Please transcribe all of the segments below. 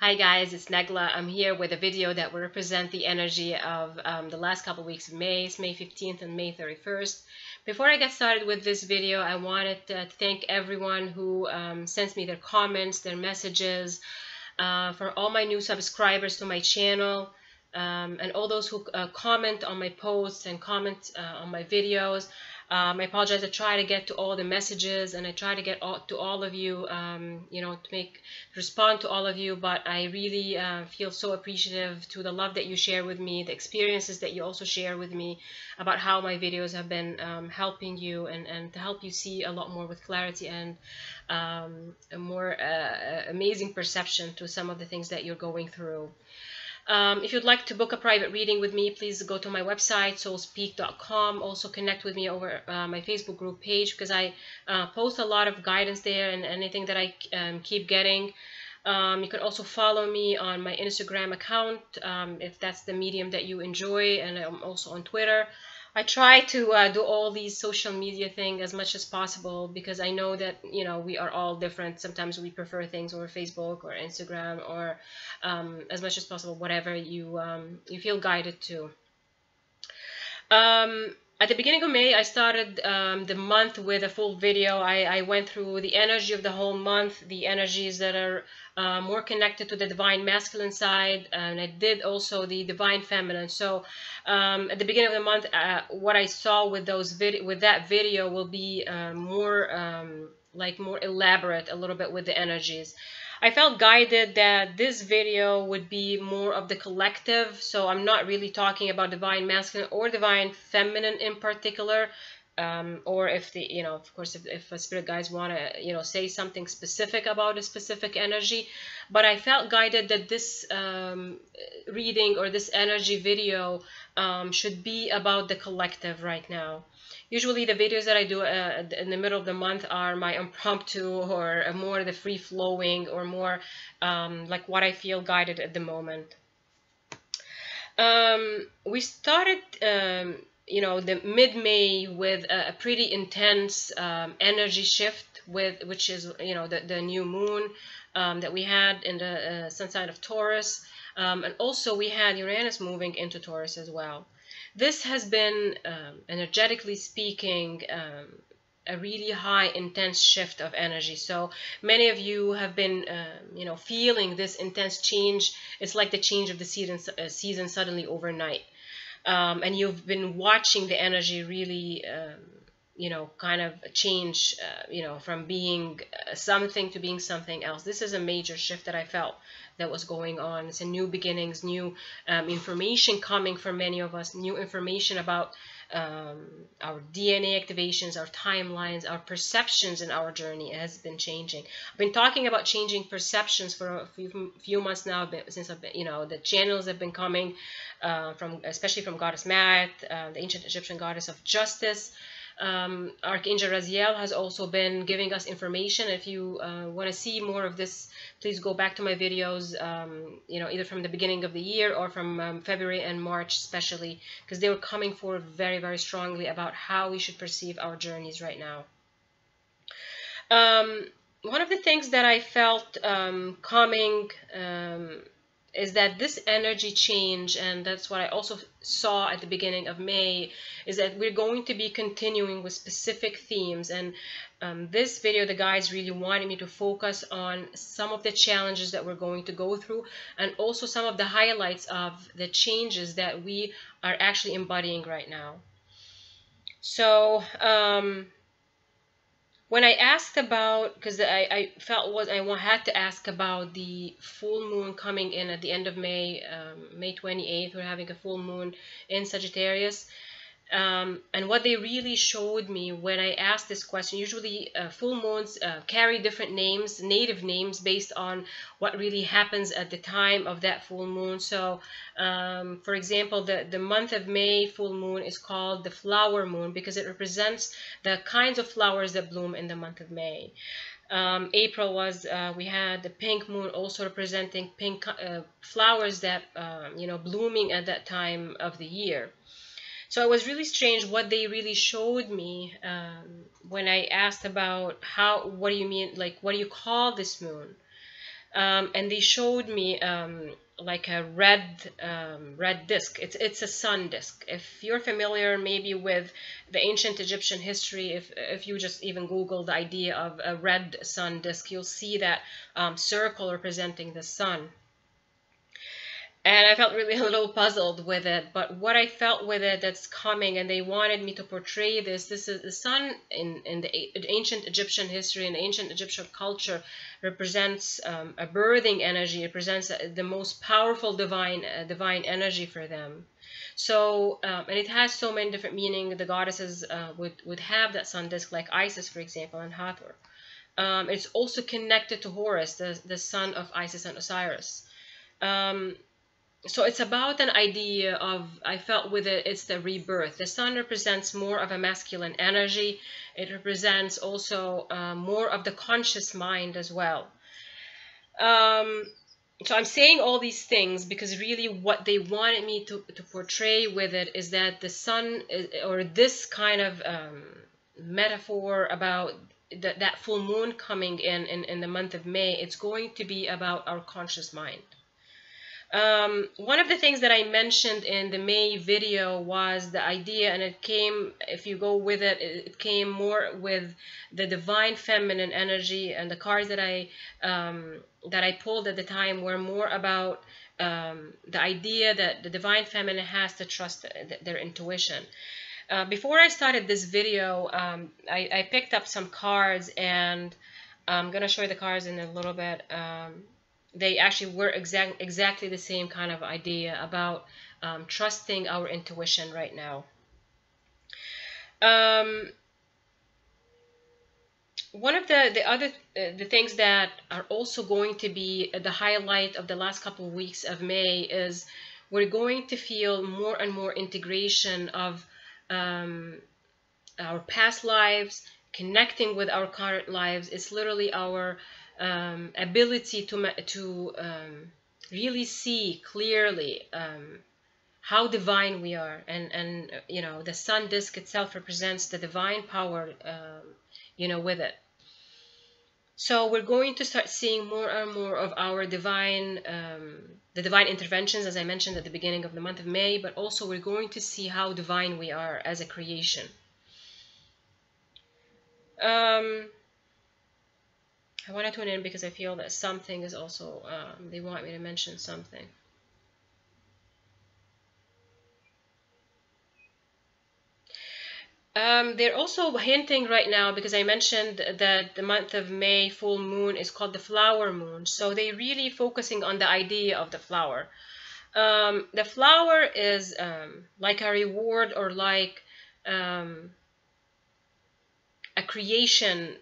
Hi guys, it's Negla. I'm here with a video that will represent the energy of the last couple of weeks of May. It's May 15th and May 31st. Before I get started with this video, I wanted to thank everyone who sends me their comments, their messages, for all my new subscribers to my channel, and all those who comment on my posts and comment on my videos. I apologize. I try to get to all the messages and I try to get to all of you, to respond to all of you. But I really feel so appreciative to the love that you share with me, the experiences that you also share with me about how my videos have been helping you and to help you see a lot more with clarity and a more amazing perception to some of the things that you're going through. If you'd like to book a private reading with me, please go to my website, soulspeak.com. Also connect with me over my Facebook group page because I post a lot of guidance there and anything that I keep getting. You can also follow me on my Instagram account if that's the medium that you enjoy, and I'm also on Twitter. I try to do all these social media things as much as possible because I know that we are all different. Sometimes we prefer things over Facebook or Instagram or as much as possible whatever you feel guided to. At the beginning of May, I started the month with a full video. I went through the energy of the whole month, the energies that are more connected to the divine masculine side, and I did also the divine feminine. So at the beginning of the month, what I saw with that video will be more elaborate a little bit with the energies. I felt guided that this video would be more of the collective, so I'm not really talking about divine masculine or divine feminine in particular, or if of course, if spirit guides want to, say something specific about a specific energy. But I felt guided that this reading or this energy video should be about the collective right now. Usually the videos that I do in the middle of the month are my impromptu or more the free-flowing or more like what I feel guided at the moment. We started, the mid-May with a pretty intense energy shift which is, the new moon that we had in the sun sign of Taurus. And also we had Uranus moving into Taurus as well. This has been, energetically speaking, a really high, intense shift of energy. So many of you have been, feeling this intense change. It's like the change of the season suddenly overnight. And you've been watching the energy really, kind of change, from being something to being something else. This is a major shift that I felt that was going on. It's a new beginnings, new information coming for many of us, new information about our DNA activations, our timelines, our perceptions in our journey has been changing. I've been talking about changing perceptions for a few months now, since I've been, the channels have been coming especially from Goddess Mat, the ancient Egyptian goddess of justice. Archangel Raziel has also been giving us information. If you want to see more of this, please go back to my videos, either from the beginning of the year or from February and March especially, because they were coming forward very, very strongly about how we should perceive our journeys right now. One of the things that I felt coming is that this energy change, and that's what I also saw at the beginning of May, is that we're going to be continuing with specific themes. And this video, the guys really wanted me to focus on some of the challenges that we're going to go through, and also some of the highlights of the changes that we are actually embodying right now. So when I asked about, because I felt I had to ask about the full moon coming in at the end of May, May 28th, we're having a full moon in Sagittarius. And what they really showed me when I asked this question, usually full moons carry different names, native names, based on what really happens at the time of that full moon. So, for example, the month of May full moon is called the flower moon because it represents the kinds of flowers that bloom in the month of May. April was, we had the pink moon, also representing pink flowers that, blooming at that time of the year. So it was really strange what they really showed me when I asked about what do you mean, like, what do you call this moon? and they showed me like a red disc. It's a sun disc. If you're familiar maybe with the ancient Egyptian history, if you just even Google the idea of a red sun disc, you'll see that circle representing the sun. And I felt really a little puzzled with it. But what I felt with it that's coming, and they wanted me to portray this. This is the sun in the ancient Egyptian history and ancient Egyptian culture represents a birthing energy. It represents the most powerful divine energy for them. So and it has so many different meanings. The goddesses would have that sun disk, like Isis, for example, and Hathor. It's also connected to Horus, the son of Isis and Osiris. So it's about an idea of, I felt with it, it's the rebirth. The sun represents more of a masculine energy. It represents also more of the conscious mind as well. So I'm saying all these things because really what they wanted me to portray with it is that the sun is, or this kind of metaphor about that full moon coming in the month of May, it's going to be about our conscious mind. One of the things that I mentioned in the May video was the idea, and it came, if you go with it, it came more with the divine feminine energy, and the cards that I pulled at the time were more about the idea that the divine feminine has to trust their intuition. Before I started this video, I picked up some cards, and I'm gonna show you the cards in a little bit. They actually were exactly the same kind of idea about trusting our intuition right now. One of the things that are also going to be the highlight of the last couple of weeks of May is we're going to feel more and more integration of our past lives, connecting with our current lives. It's literally our ability to really see clearly how divine we are, and you know, the sun disk itself represents the divine power, you know, with it. So we're going to start seeing more and more of our divine, the divine interventions, as I mentioned at the beginning of the month of May, but also we're going to see how divine we are as a creation. I want to tune in because I feel that something is also, they want me to mention something. They're also hinting right now, because I mentioned that the month of May full moon is called the flower moon. So they're really focusing on the idea of the flower. The flower is like a reward, or like a creation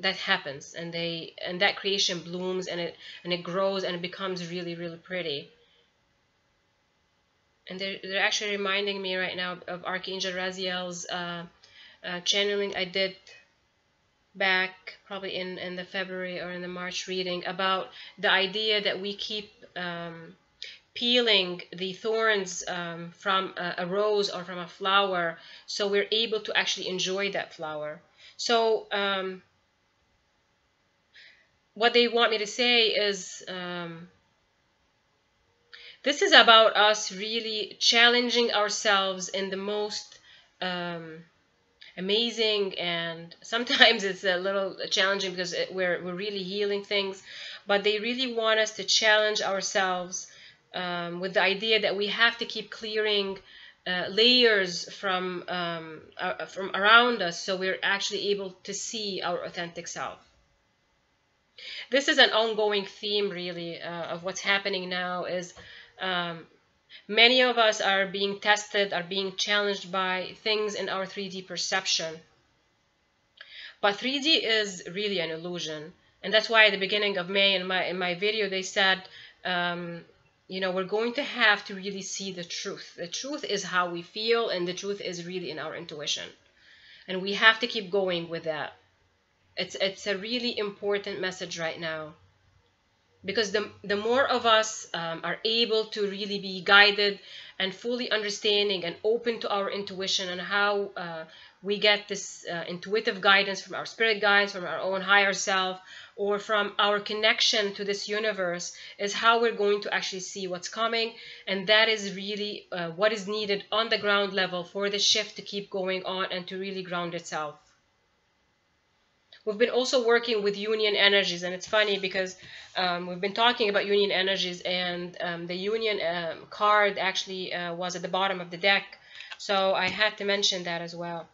that happens, and that creation blooms, and it grows, and it becomes really, really pretty. And they're actually reminding me right now of Archangel Raziel's channeling I did back probably in the February or in the March reading, about the idea that we keep peeling the thorns from a rose or from a flower, so we're able to actually enjoy that flower. So what they want me to say is, this is about us really challenging ourselves in the most amazing, and sometimes it's a little challenging because we're really healing things, but they really want us to challenge ourselves with the idea that we have to keep clearing layers from around us, so we're actually able to see our authentic self. This is an ongoing theme, really, of what's happening now. Is many of us are being tested, are being challenged by things in our 3D perception. But 3D is really an illusion, and that's why at the beginning of May in my video they said, you know, we're going to have to really see the truth. The truth is how we feel, and the truth is really in our intuition, and we have to keep going with that. It's a really important message right now. because the more of us are able to really be guided and fully understanding and open to our intuition, and how we get this intuitive guidance from our spirit guides, from our own higher self, or from our connection to this universe, is how we're going to actually see what's coming. And that is really what is needed on the ground level for the shift to keep going on and to really ground itself. We've been also working with union energies, and it's funny because we've been talking about union energies, and the union card actually was at the bottom of the deck, so I had to mention that as well.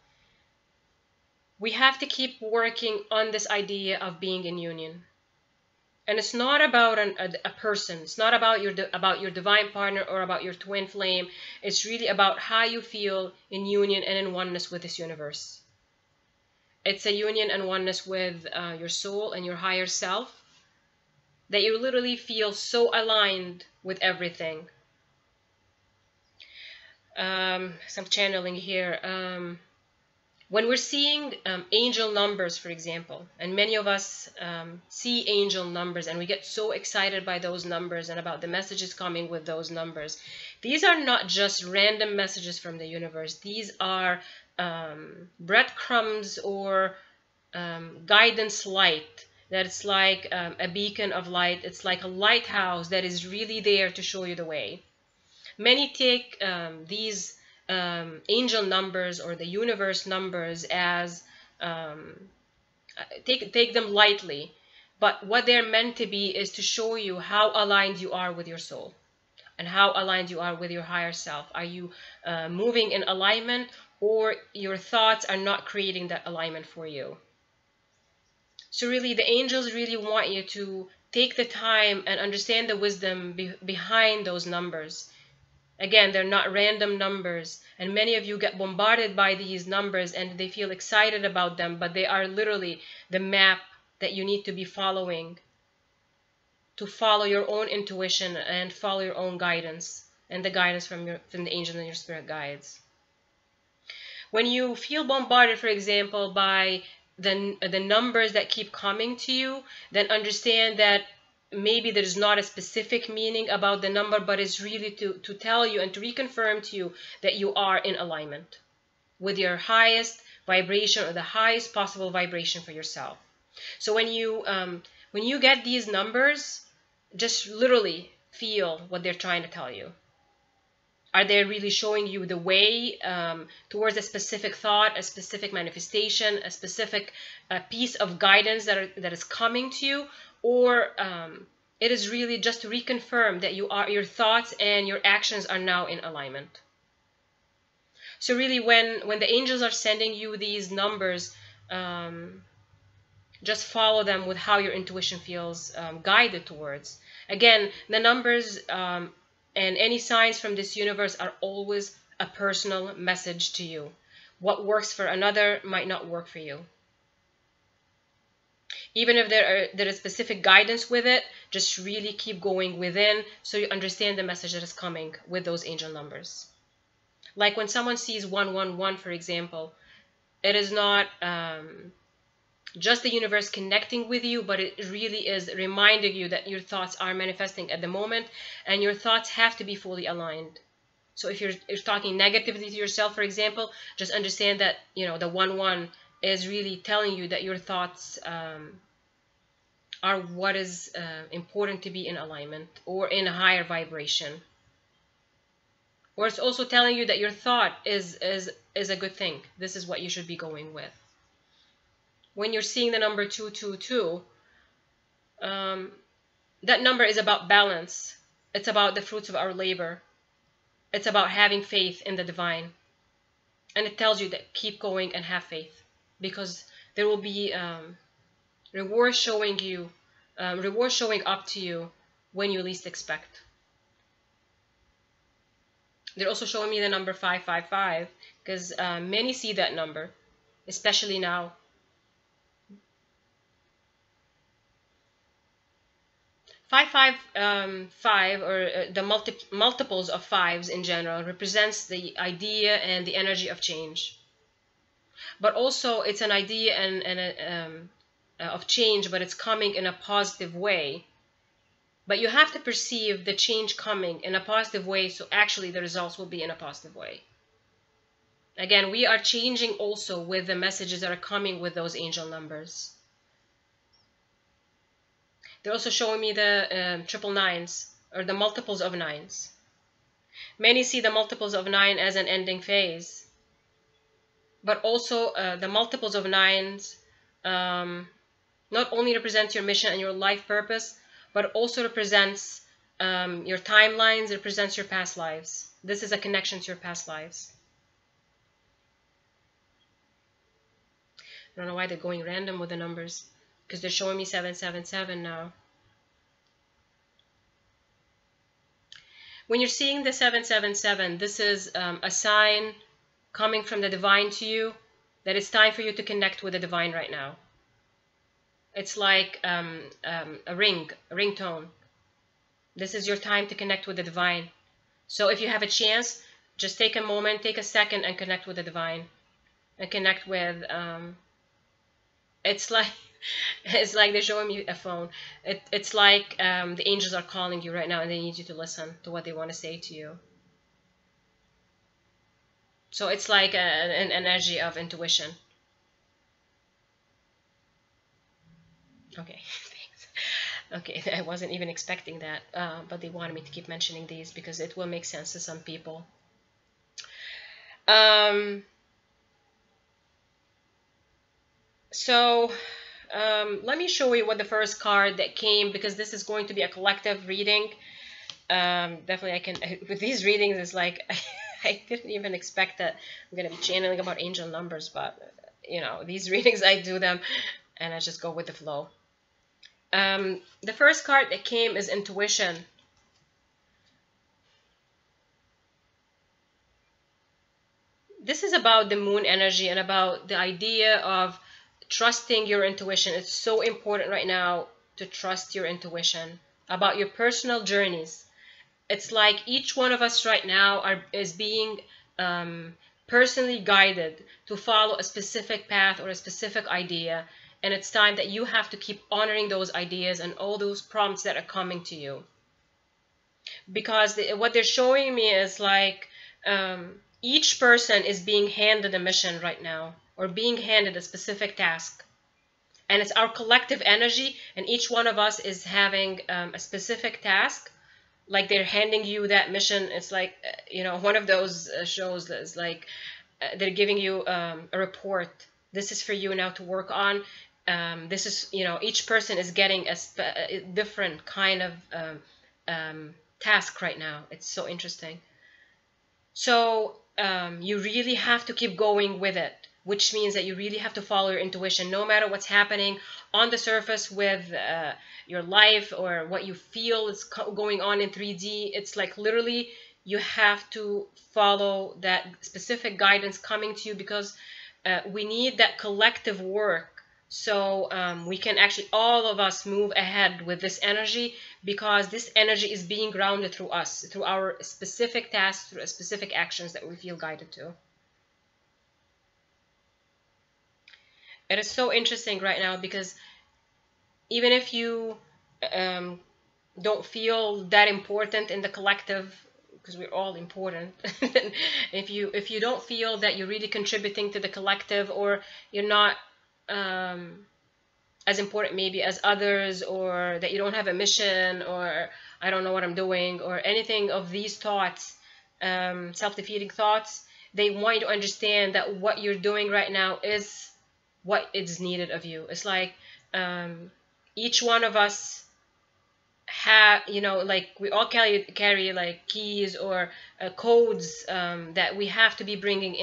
We have to keep working on this idea of being in union, and it's not about a person. It's not about your divine partner or about your twin flame. It's really about how you feel in union and in oneness with this universe. It's a union and oneness with your soul and your higher self, that you literally feel so aligned with everything. Some channeling here. When we're seeing angel numbers, for example, and many of us see angel numbers and we get so excited by those numbers and about the messages coming with those numbers. These are not just random messages from the universe. These are breadcrumbs or guidance light, that it's like a beacon of light. It's like a lighthouse that is really there to show you the way. Many take these angel numbers or the universe numbers as take them lightly, but what they're meant to be is to show you how aligned you are with your soul and how aligned you are with your higher self. Are you moving in alignment, or your thoughts are not creating that alignment for you? So really, the angels really want you to take the time and understand the wisdom behind those numbers. Again, they're not random numbers, and many of you get bombarded by these numbers and they feel excited about them, but they are literally the map that you need to be following to follow your own intuition and follow your own guidance and the guidance from the angels and your spirit guides. When you feel bombarded, for example, by the numbers that keep coming to you, then understand that maybe there's not a specific meaning about the number, but it's really to tell you and to reconfirm to you that you are in alignment with your highest vibration, or the highest possible vibration for yourself. So when you get these numbers, just literally feel what they're trying to tell you. Are they really showing you the way towards a specific thought, a specific manifestation, a specific piece of guidance that is coming to you? Or it is really just to reconfirm that your thoughts and your actions are now in alignment. So really, when the angels are sending you these numbers, just follow them with how your intuition feels guided towards. Again, the numbers and any signs from this universe are always a personal message to you. What works for another might not work for you. Even if there is specific guidance with it, just really keep going within so you understand the message that is coming with those angel numbers. Like when someone sees 111, for example, it is not just the universe connecting with you, but it really is reminding you that your thoughts are manifesting at the moment, and your thoughts have to be fully aligned. So if you're talking negatively to yourself, for example, just understand that the 1-1 is really telling you that your thoughts are what is important to be in alignment or in a higher vibration. Or it's also telling you that your thought is a good thing. This is what you should be going with. When you're seeing the number 222, that number is about balance. It's about the fruits of our labor. It's about having faith in the divine. And it tells you that keep going and have faith, because there will be rewards showing up to you when you least expect. They're also showing me the number 555, because many see that number, especially now. 555, or the multiples of fives in general, represents the idea and the energy of change. But also it's an idea of change, but it's coming in a positive way. But you have to perceive the change coming in a positive way, so actually the results will be in a positive way. Again, we are changing also with the messages that are coming with those angel numbers. They're also showing me the triple nines, or the multiples of nines. Many see the multiples of 9 as an ending phase, but also the multiples of nines not only represents your mission and your life purpose, but also represents your timelines, represents your past lives. This is a connection to your past lives. I don't know why they're going random with the numbers, because they're showing me 777 now. When you're seeing the 777, this is a sign coming from the divine to you that it's time for you to connect with the divine right now. It's like a ringtone. This is your time to connect with the divine. So if you have a chance, just take a moment, take a second, and connect with the divine. And connect with, it's like they're showing me a phone. It's like the angels are calling you right now, and they need you to listen to what they want to say to you. So it's like an energy of intuition. Okay, thanks. Okay, I wasn't even expecting that, but they wanted me to keep mentioning these because it will make sense to some people. So let me show you what the first card that came, because this is going to be a collective reading. Definitely I can, with these readings, it's like I didn't even expect that I'm going to be channeling about angel numbers, but you know, these readings, I do them and I just go with the flow. The first card that came is intuition. This is about the moon energy and about the idea of trusting your intuition. It's so important right now to trust your intuition about your personal journeys. It's like each one of us right now is being personally guided to follow a specific path or a specific idea, and it's time that you have to keep honoring those ideas and all those prompts that are coming to you. Because what they're showing me is like each person is being handed a mission right now, or being handed a specific task. And it's our collective energy, and each one of us is having a specific task. Like they're handing you that mission. It's like, you know, one of those shows that's like they're giving you a report. This is for you now to work on. This is, you know, each person is getting a different kind of task right now. It's so interesting. So you really have to keep going with it, which means that you really have to follow your intuition no matter what's happening on the surface with your life or what you feel is going on in 3D. It's like literally you have to follow that specific guidance coming to you, because we need that collective work. So we can actually, all of us, move ahead with this energy, because this energy is being grounded through us, through our specific tasks, through specific actions that we feel guided to. It is so interesting right now, because even if you don't feel that important in the collective, because we're all important, if you don't feel that you're really contributing to the collective, or you're not as important maybe as others, or that you don't have a mission, or I don't know what I'm doing, or anything of these thoughts, self-defeating thoughts, they want you to understand that what you're doing right now is what is needed of you. It's like each one of us have, you know, like we all carry like keys or codes that we have to be bringing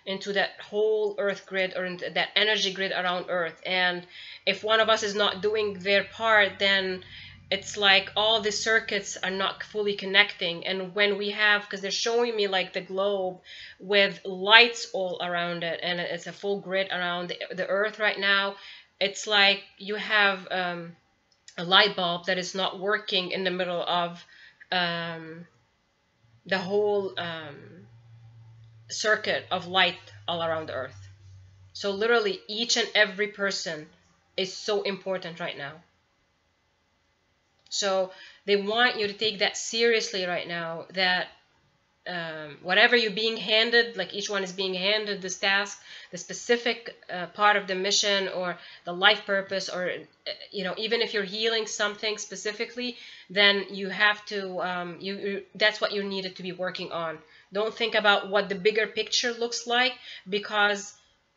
into that whole earth grid, or into that energy grid around earth. And if one of us is not doing their part, then it's like all the circuits are not fully connecting. And when we have, because they're showing me like the globe with lights all around it, and it's a full grid around the earth right now, it's like you have a light bulb that is not working in the middle of the whole circuit of light all around the earth. So literally each and every person is so important right now. So They want you to take that seriously right now, that whatever you're being handed, like each one is being handed this task, the specific part of the mission or the life purpose, or even if you're healing something specifically, then you have to that's what you needed to be working on. Don't think about what the bigger picture looks like, because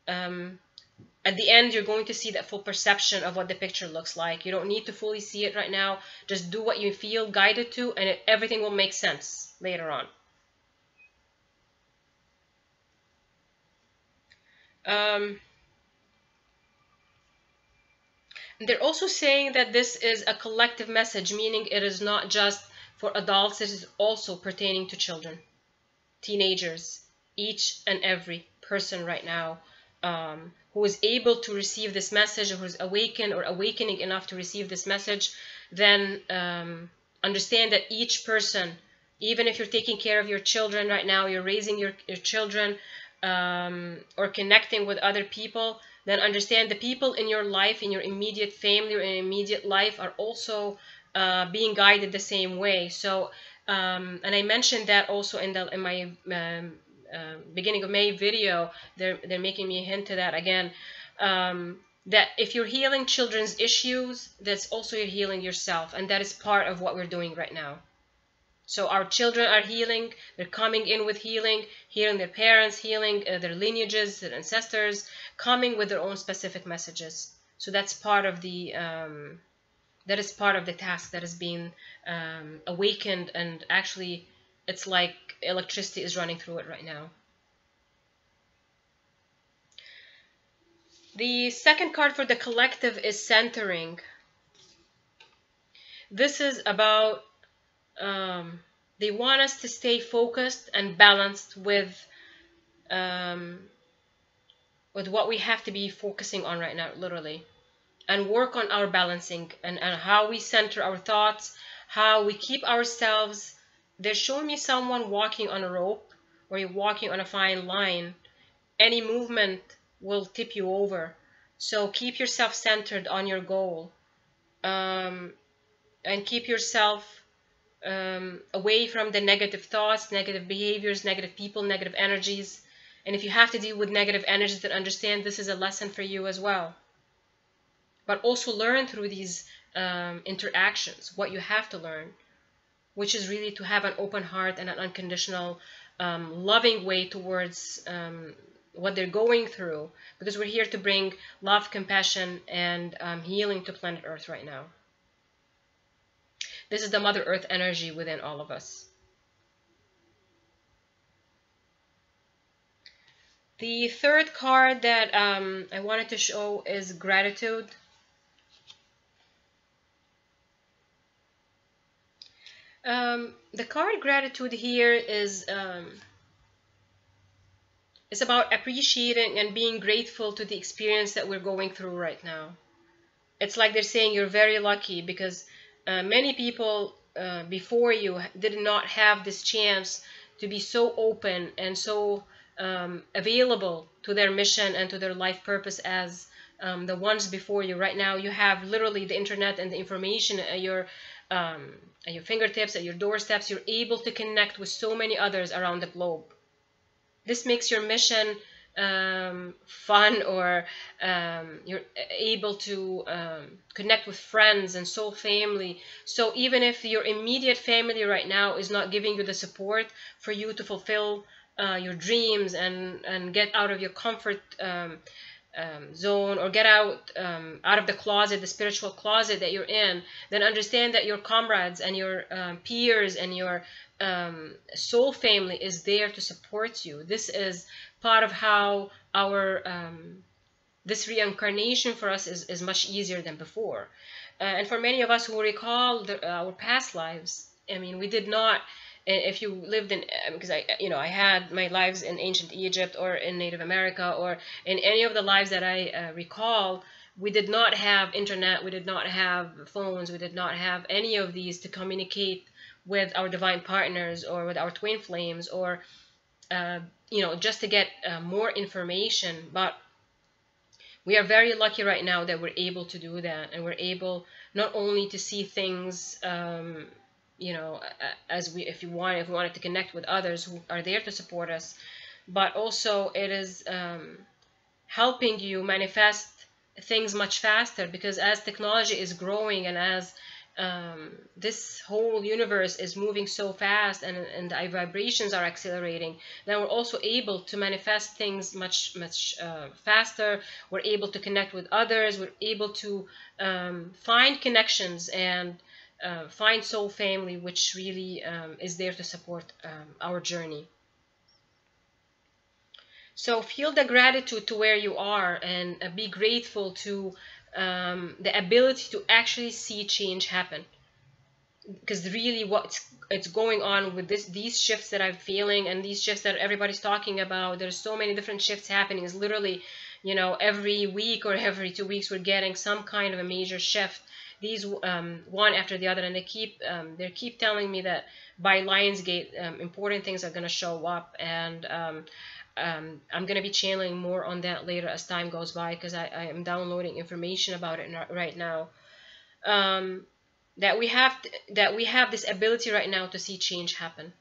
at the end you're going to see that full perception of what the picture looks like. You don't need to fully see it right now. Just do what you feel guided to, and everything will make sense later on. They're also saying that this is a collective message, meaning it is not just for adults, it is also pertaining to children, teenagers, each and every person right now who is able to receive this message, or who is awakened or awakening enough to receive this message, then understand that each person, even if you're taking care of your children right now, you're raising your children, or connecting with other people, then understand the people in your life, in your immediate family or in immediate life, are also being guided the same way. So, and I mentioned that also in my beginning of May video. They're making me a hint to that again. That if you're healing children's issues, that's also you're healing yourself, and that is part of what we're doing right now. So our children are healing, they're coming in with healing their parents, healing their lineages, their ancestors, coming with their own specific messages. So that's part of the that is part of the task that is being awakened, and actually it's like electricity is running through it right now. The second card for the collective is centering. This is about they want us to stay focused and balanced with what we have to be focusing on right now, literally, and work on our balancing and how we center our thoughts, how we keep ourselves. They're showing me someone walking on a rope, or you're walking on a fine line. Any movement will tip you over. So keep yourself centered on your goal, and keep yourself away from the negative thoughts, negative behaviors, negative people, negative energies. And if you have to deal with negative energies, then understand this is a lesson for you as well. But also learn through these interactions what you have to learn, which is really to have an open heart and an unconditional, loving way towards what they're going through, because we're here to bring love, compassion, and healing to planet Earth right now. This is the Mother Earth energy within all of us. The third card that I wanted to show is gratitude. The card gratitude here is it's about appreciating and being grateful to the experience that we're going through right now. It's like they're saying you're very lucky, because many people before you did not have this chance to be so open and so available to their mission and to their life purpose as the ones before you. Right now you have literally the internet and the information at your fingertips, at your doorsteps. You're able to connect with so many others around the globe. This makes your mission fun, or you're able to connect with friends and soul family. So even if your immediate family right now is not giving you the support for you to fulfill your dreams and get out of your comfort zone, or get out of the closet, the spiritual closet that you're in, then understand that your comrades and your peers and your soul family is there to support you. This is part of how our this reincarnation for us is much easier than before. And for many of us who recall our past lives, I mean, we did not, if you lived in, because I had my lives in ancient Egypt or in Native America or in any of the lives that I recall, we did not have internet, we did not have phones, we did not have any of these to communicate with our divine partners or with our twin flames, or just to get more information. But We are very lucky right now that we're able to do that, and we're able not only to see things, you know, as we, if we wanted to connect with others who are there to support us, but also it is helping you manifest things much faster, because as technology is growing and as this whole universe is moving so fast, and the vibrations are accelerating, then we're also able to manifest things much faster. We're able to connect with others. We're able to find connections and find soul family, which really is there to support our journey. So feel the gratitude to where you are, and be grateful to the ability to actually see change happen. Because really it's going on with these shifts that I'm feeling, and these shifts that everybody's talking about, there's so many different shifts happening. It's literally, you know, every week or every 2 weeks we're getting some kind of a major shift, these one after the other, and they keep telling me that by Lionsgate important things are going to show up, and I'm going to be channeling more on that later as time goes by, because I am downloading information about it right now. That we have this ability right now to see change happen,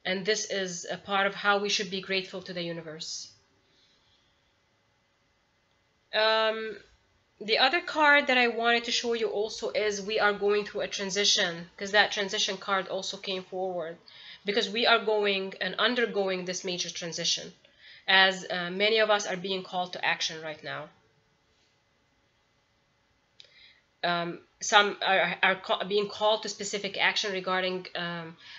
and this is a part of how we should be grateful to the universe. The other card that I wanted to show you also is we are going through a transition, because that transition card also came forward, because we are going and undergoing this major transition, as many of us are being called to action right now. Some are being called to specific action regarding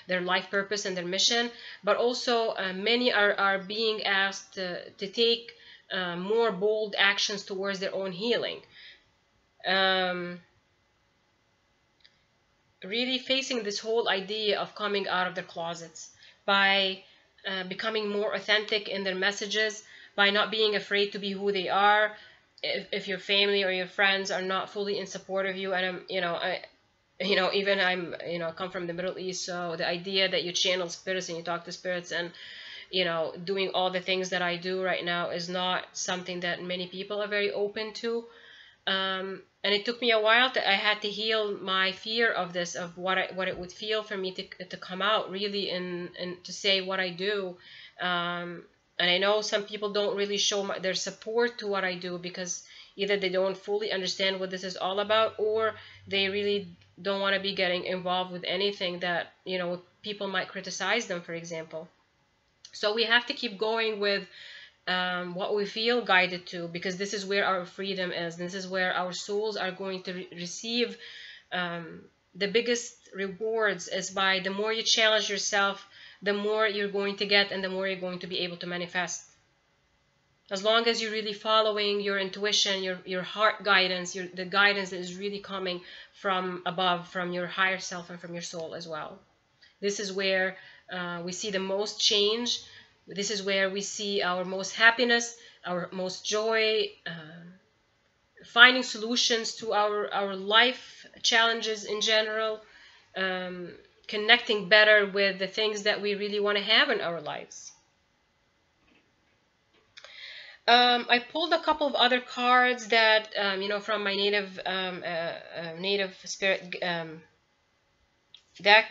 their life purpose and their mission, but also many are being asked to take more bold actions towards their own healing. Really facing this whole idea of coming out of their closets by becoming more authentic in their messages, by not being afraid to be who they are. If your family or your friends are not fully in support of you, and I'm, even I'm, come from the Middle East, so the idea that you channel spirits and you talk to spirits and, doing all the things that I do right now is not something that many people are very open to. And it took me a while I had to heal my fear of this, of what it would feel for me to come out really and to say what I do. And I know some people don't really show their support to what I do, because either they don't fully understand what this is all about, or they really don't want to be getting involved with anything that, people might criticize them, for example. So we have to keep going with what we feel guided to, because this is where our freedom is. This is where our souls are going to receive the biggest rewards, is by the more you challenge yourself, the more you're going to get, and the more you're going to be able to manifest. As long as you're really following your intuition, your heart guidance, the guidance that is really coming from above, from your higher self and from your soul as well. This is where we see the most change. This is where we see our most happiness, our most joy, finding solutions to our life challenges in general, connecting better with the things that we really want to have in our lives. I pulled a couple of other cards that, from my native spirit deck.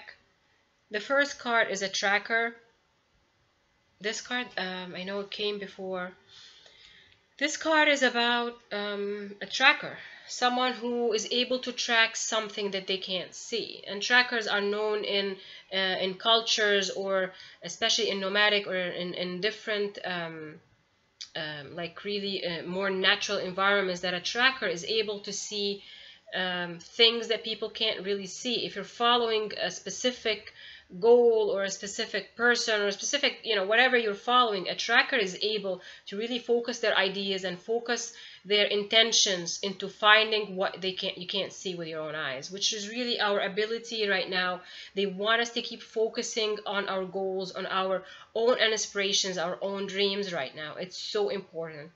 The first card is a tracker. This card, I know it came before. This card is about a tracker. Someone who is able to track something that they can't see. And trackers are known in cultures, or especially in nomadic, or in different like really more natural environments, that a tracker is able to see things that people can't really see. If you're following a specific goal, or a specific person, or a specific, whatever you're following, a tracker is able to really focus their ideas and focus their intentions into finding what you can't see with your own eyes, which is really our ability right now. They want us to keep focusing on our goals, on our own aspirations, our own dreams right now. It's so important,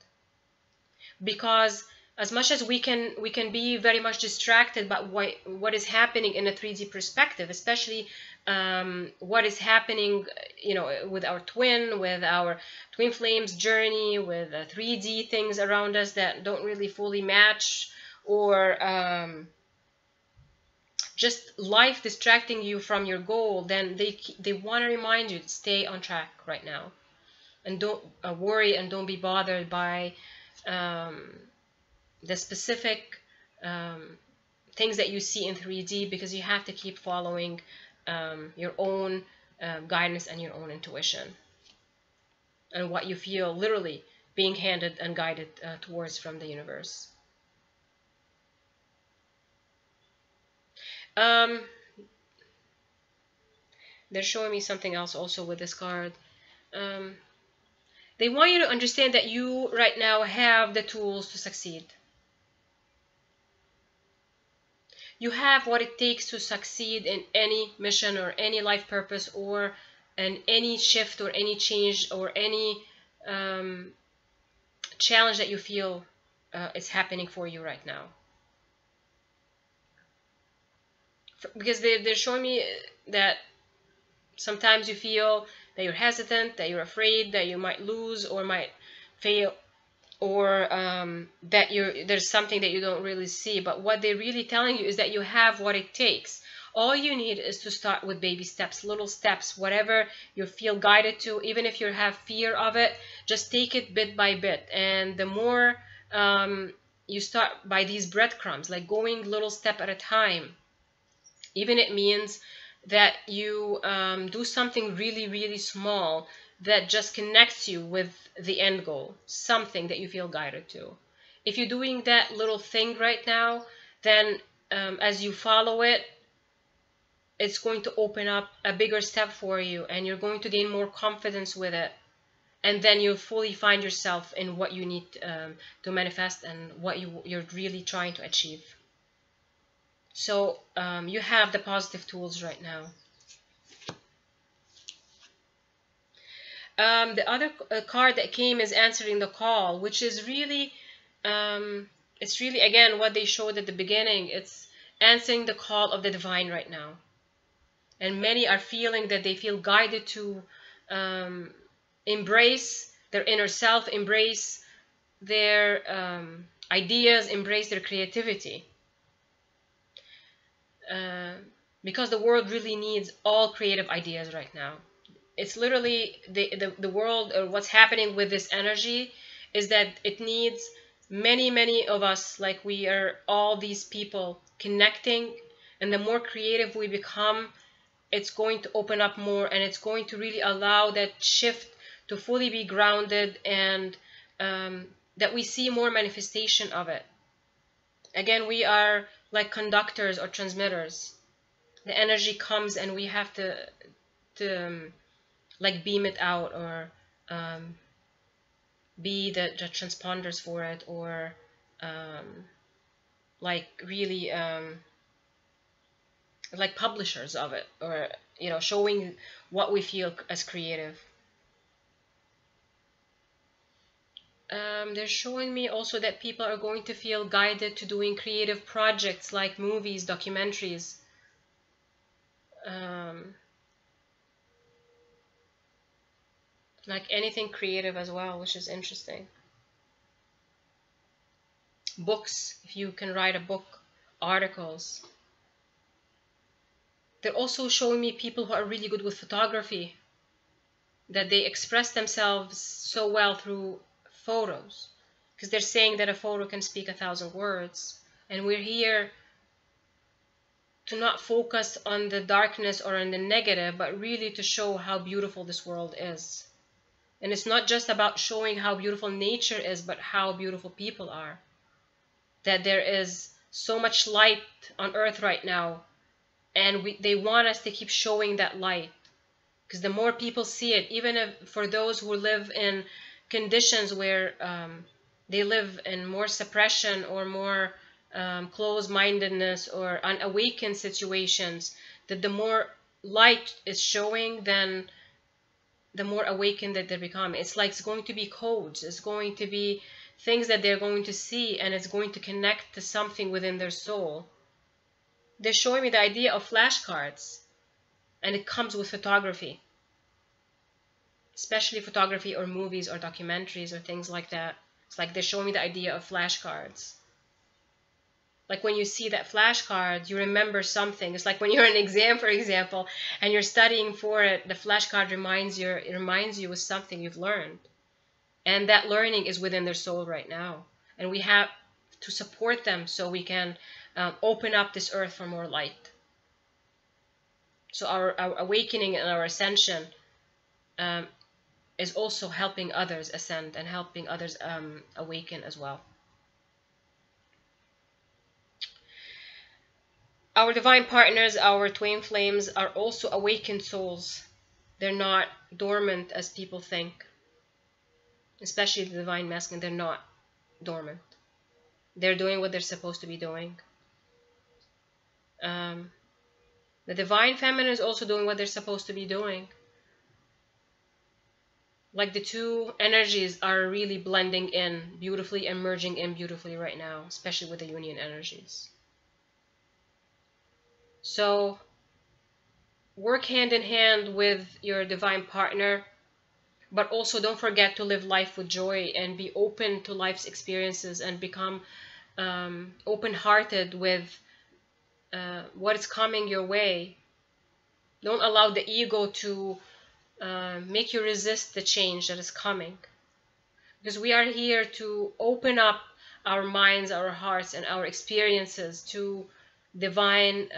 because as much as we can be very much distracted by what is happening in a 3D perspective, especially what is happening, with our twin flames journey, with 3D things around us that don't really fully match, or just life distracting you from your goal, then they want to remind you to stay on track right now, and don't worry, and don't be bothered by the specific things that you see in 3D, because you have to keep following your own guidance and your own intuition, and what you feel literally being handed and guided towards from the universe. They're showing me something else also with this card. They want you to understand that you right now have the tools to succeed. You have what it takes to succeed in any mission or any life purpose, or in any shift or any change or any challenge that you feel is happening for you right now. Because they're showing me that sometimes you feel that you're hesitant, that you're afraid that you might lose or might fail, or that there's something that you don't really see. But what they're really telling you is that you have what it takes. All you need is to start with baby steps, little steps, whatever you feel guided to. Even if you have fear of it, just take it bit by bit. And the more you start by these breadcrumbs, like going little step at a time, even it means that you do something really, really small that just connects you with the end goal, something that you feel guided to. If you're doing that little thing right now, then as you follow it, it's going to open up a bigger step for you, and you're going to gain more confidence with it. And then you'll fully find yourself in what you need to manifest and what you're really trying to achieve. So you have the positive tools right now. The other card that came is answering the call, which is really, it's really, again, what they showed at the beginning. It's answering the call of the divine right now. And many are feeling that they feel guided to embrace their inner self, embrace their ideas, embrace their creativity. Because the world really needs all creative ideas right now. It's literally the world, or what's happening with this energy is that it needs many of us, like we are all these people connecting, and the more creative we become, it's going to open up more, and it's going to really allow that shift to fully be grounded, and that we see more manifestation of it. Again, we are like conductors or transmitters. The energy comes and we have to like beam it out, or be the transponders for it, or like really like publishers of it, or showing what we feel as creative. They're showing me also that people are going to feel guided to doing creative projects like movies, documentaries, like anything creative as well, which is interesting. Books, if you can write a book, articles. They're also showing me people who are really good with photography, that they express themselves so well through photos, because they're saying that a photo can speak 1,000 words, and we're here to not focus on the darkness or on the negative, but really to show how beautiful this world is. And it's not just about showing how beautiful nature is, but how beautiful people are. That there is so much light on earth right now, and they want us to keep showing that light, because the more people see it, even if for those who live in conditions where they live in more suppression or more closed-mindedness or unawakened situations, that the more light is showing, then the more awakened that they become. It's like it's going to be codes, it's going to be things that they're going to see, and it's going to connect to something within their soul. They're showing me the idea of flashcards. And it comes with photography, especially photography or movies or documentaries or things like that. It's like they show me the idea of flashcards. Like when you see that flashcard, you remember something. It's like when you're in an exam, for example, and you're studying for it, the flashcard reminds you of something you've learned. And that learning is within their soul right now. And we have to support them so we can open up this earth for more light. So our awakening and our ascension is also helping others ascend and helping others awaken as well. Our divine partners, our twin flames, are also awakened souls. They're not dormant as people think. Especially the divine masculine, they're not dormant. They're doing what they're supposed to be doing. The divine feminine is also doing what they're supposed to be doing. Like the two energies are really blending in beautifully and merging in beautifully right now, especially with the union energies. So work hand in hand with your divine partner, but also don't forget to live life with joy and be open to life's experiences and become open-hearted with what is coming your way. Don't allow the ego to make you resist the change that is coming. Because we are here to open up our minds, our hearts, and our experiences to divine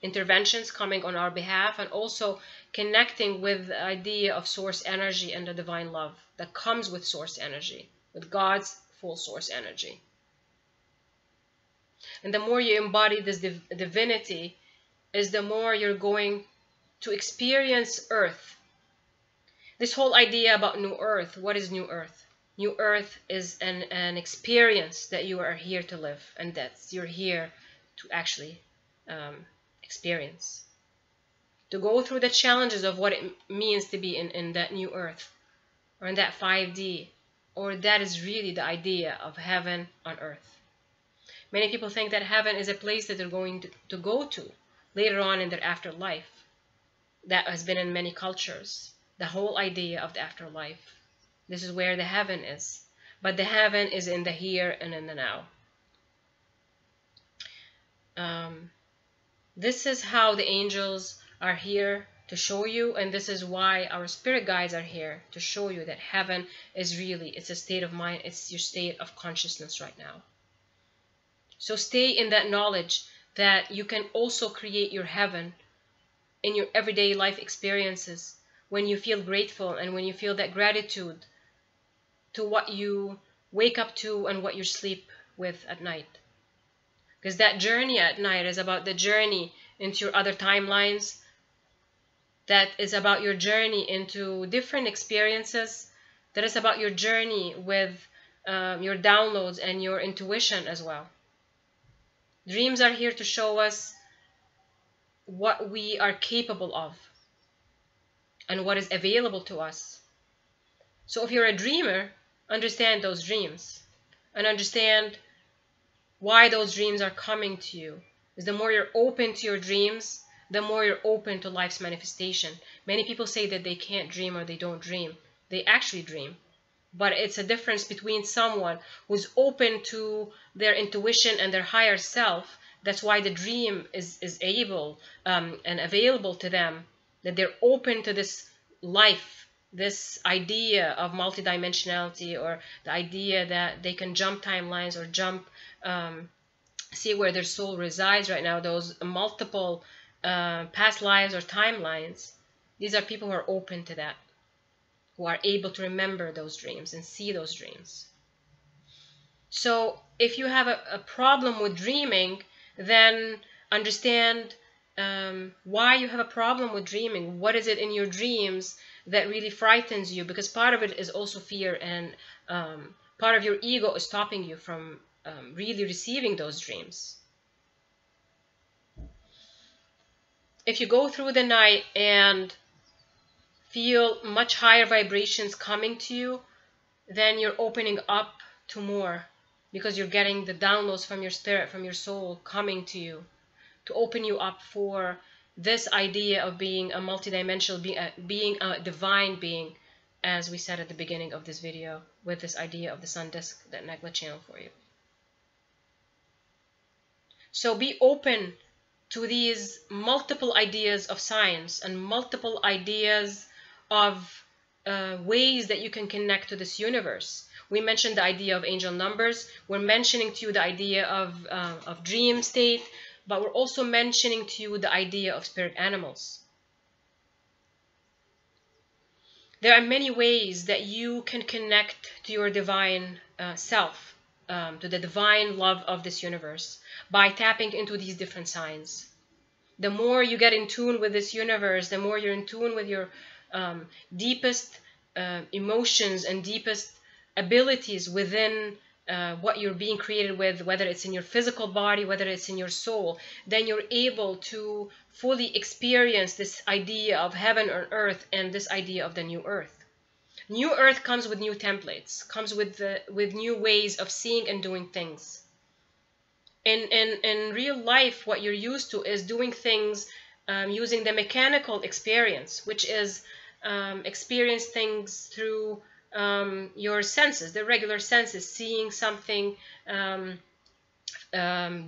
interventions coming on our behalf, and also connecting with the idea of source energy and the divine love that comes with source energy, with God's full source energy. And the more you embody this divinity, is the more you're going to experience Earth. This whole idea about New Earth, what is New Earth? New Earth is an experience that you are here to live, and that you're here to actually experience. To go through the challenges of what it means to be in that New Earth, or in that 5D, or that is really the idea of heaven on earth. Many people think that heaven is a place that they're going to go to later on in their afterlife. That has been in many cultures. The whole idea of the afterlife. This is where the heaven is. But the heaven is in the here and in the now. This is how the angels are here to show you, and this is why our spirit guides are here to show you that heaven is really, it's a state of mind, it's your state of consciousness right now. So stay in that knowledge that you can also create your heaven in your everyday life experiences, when you feel grateful and when you feel that gratitude to what you wake up to and what you sleep with at night. Because that journey at night is about the journey into your other timelines. That is about your journey into different experiences. That is about your journey with your downloads and your intuition as well. Dreams are here to show us what we are capable of and what is available to us. So if you're a dreamer, understand those dreams and understand why those dreams are coming to you. Because the more you're open to your dreams, the more you're open to life's manifestation. Many people say that they can't dream or they don't dream. They actually dream. But it's a difference between someone who's open to their intuition and their higher self. That's why the dream is able and available to them. That they're open to this life, this idea of multidimensionality, or the idea that they can jump timelines or jump, see where their soul resides right now, those multiple past lives or timelines. These are people who are open to that, who are able to remember those dreams and see those dreams. So if you have a problem with dreaming, then understand why you have a problem with dreaming. What is it in your dreams that really frightens you? Because part of it is also fear, and part of your ego is stopping you from really receiving those dreams. If you go through the night and feel much higher vibrations coming to you, then you're opening up to more, because you're getting the downloads from your spirit, from your soul coming to you, to open you up for this idea of being a multidimensional being a divine being, as we said at the beginning of this video, with this idea of the sun disk that Nagla channeled for you. So be open to these multiple ideas of science and multiple ideas of ways that you can connect to this universe. We mentioned the idea of angel numbers. We're mentioning to you the idea of dream state, but we're also mentioning to you the idea of spirit animals. There are many ways that you can connect to your divine self, to the divine love of this universe, by tapping into these different signs. The more you get in tune with this universe, the more you're in tune with your deepest emotions and deepest abilities within what you're being created with, whether it's in your physical body, whether it's in your soul, then you're able to fully experience this idea of heaven on earth and this idea of the new earth. New earth comes with new templates, comes with new ways of seeing and doing things. In real life, what you're used to is doing things using the mechanical experience, which is experience things through your senses, the regular senses, seeing something,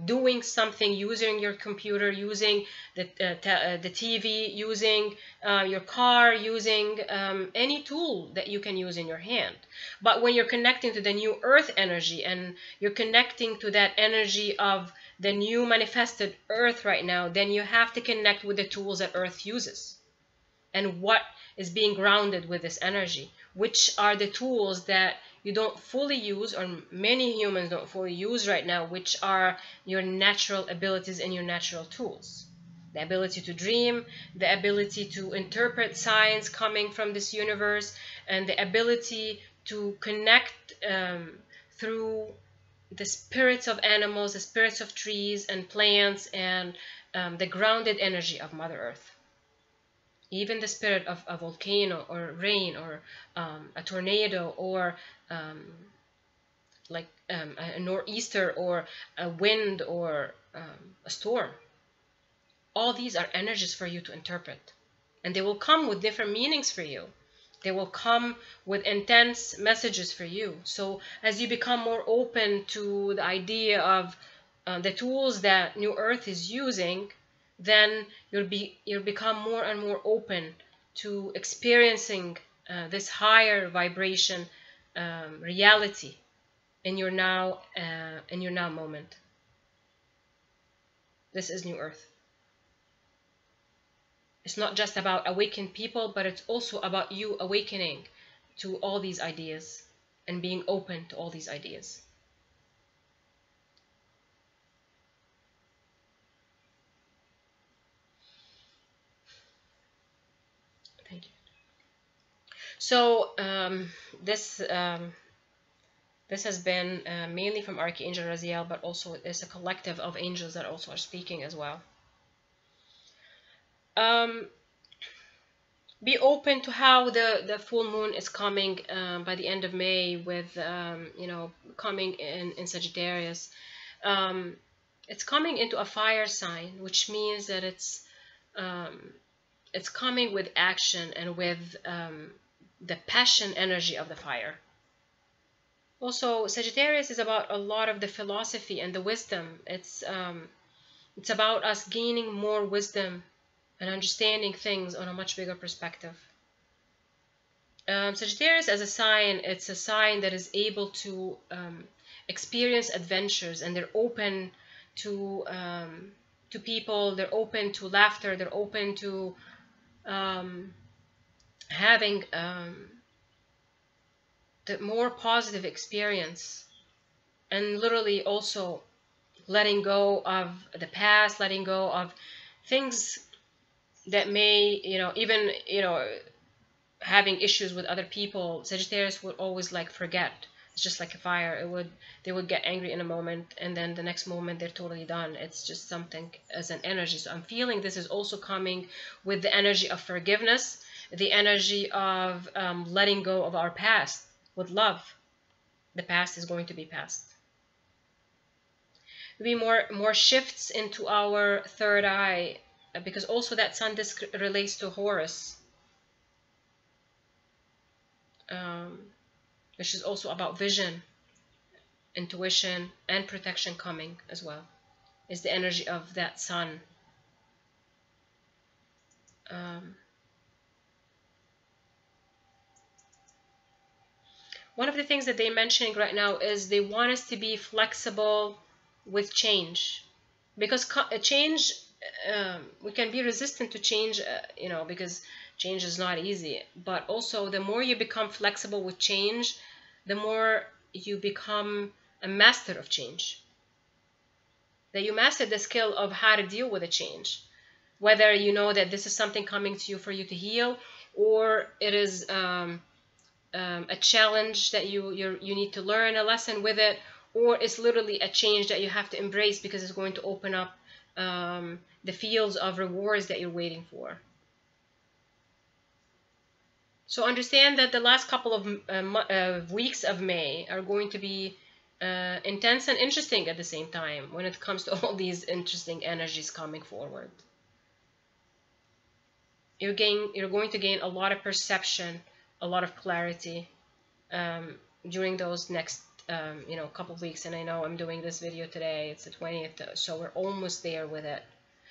doing something, using your computer, using the TV, using your car, using any tool that you can use in your hand. But when you're connecting to the new earth energy and you're connecting to that energy of the new manifested earth right now, then you have to connect with the tools that earth uses and what is being grounded with this energy, which are the tools that you don't fully use, or many humans don't fully use right now, which are your natural abilities and your natural tools. The ability to dream, the ability to interpret signs coming from this universe, and the ability to connect through the spirits of animals, the spirits of trees and plants, and the grounded energy of Mother Earth. Even the spirit of a volcano or rain or a tornado or a nor'easter or a wind or a storm. All these are energies for you to interpret. And they will come with different meanings for you. They will come with intense messages for you. So as you become more open to the idea of the tools that New Earth is using, then you'll become more and more open to experiencing this higher vibration reality in your now moment. This is New Earth. It's not just about awakened people, but it's also about you awakening to all these ideas and being open to all these ideas. Thank you. So this has been mainly from Archangel Raziel, but also it's a collective of angels that also are speaking as well. Be open to how the full moon is coming by the end of May with coming in Sagittarius. It's coming into a fire sign, which means that it's coming with action and with the passion energy of the fire. Also, Sagittarius is about a lot of the philosophy and the wisdom. It's about us gaining more wisdom and understanding things on a much bigger perspective. Sagittarius as a sign, it's a sign that is able to experience adventures, and they're open to people, they're open to laughter, they're open to having the more positive experience, and literally also letting go of the past, letting go of things that may, even, having issues with other people. Sagittarius would always forget. It's just like a fire. They would get angry in a moment, and then the next moment they're totally done. It's just something as an energy. So I'm feeling this is also coming with the energy of forgiveness, the energy of letting go of our past with love. The past is going to be past. There'll be more shifts into our third eye because also that sun disc relates to Horus, which is also about vision, intuition, and protection coming as well. Is the energy of that sun. One of the things that they're mentioning right now is they want us to be flexible with change, because change, we can be resistant to change, because change is not easy. But also, the more you become flexible with change, the more you become a master of change. That you master the skill of how to deal with a change, whether you know that this is something coming to you for you to heal, or it is a challenge that you need to learn a lesson with it, or it's literally a change that you have to embrace because it's going to open up the fields of rewards that you're waiting for. So understand that the last couple of weeks of May are going to be intense and interesting at the same time when it comes to all these interesting energies coming forward. You're going to gain a lot of perception, a lot of clarity during those next couple of weeks. And I know I'm doing this video today, it's the 20th, so we're almost there with it.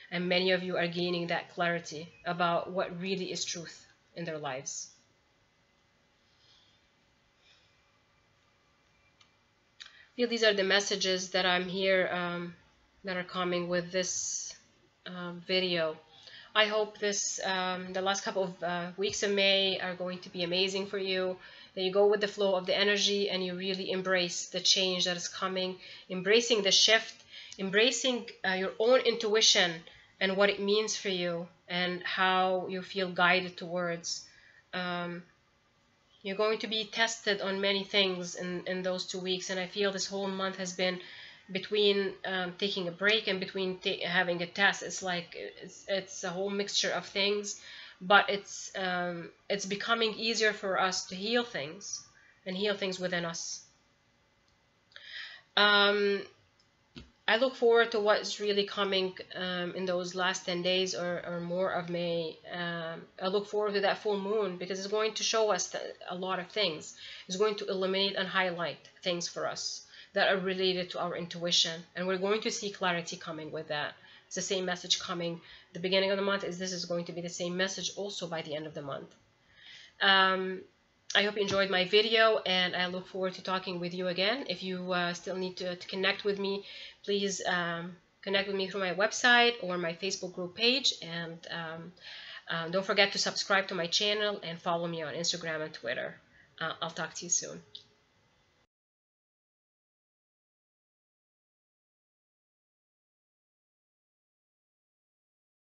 And many of you are gaining that clarity about what really is truth in their lives. I feel these are the messages that I'm here that are coming with this video. I hope the last couple of weeks of May are going to be amazing for you, that you go with the flow of the energy and you really embrace the change that is coming, embracing the shift, embracing your own intuition and what it means for you and how you feel guided towards. You're going to be tested on many things in those 2 weeks, and I feel this whole month has been between taking a break and between having a test. It's like it's a whole mixture of things, but it's becoming easier for us to heal things and heal things within us. I look forward to what's really coming in those last 10 days or more of May. I look forward to that full moon because it's going to show us a lot of things. It's going to illuminate and highlight things for us that are related to our intuition, and we're going to see clarity coming with that. It's the same message coming the beginning of the month. This is going to be the same message also by the end of the month. I hope you enjoyed my video, and I look forward to talking with you again. If you still need to connect with me, please connect with me through my website or my Facebook group page, and don't forget to subscribe to my channel and follow me on Instagram and Twitter. I'll talk to you soon.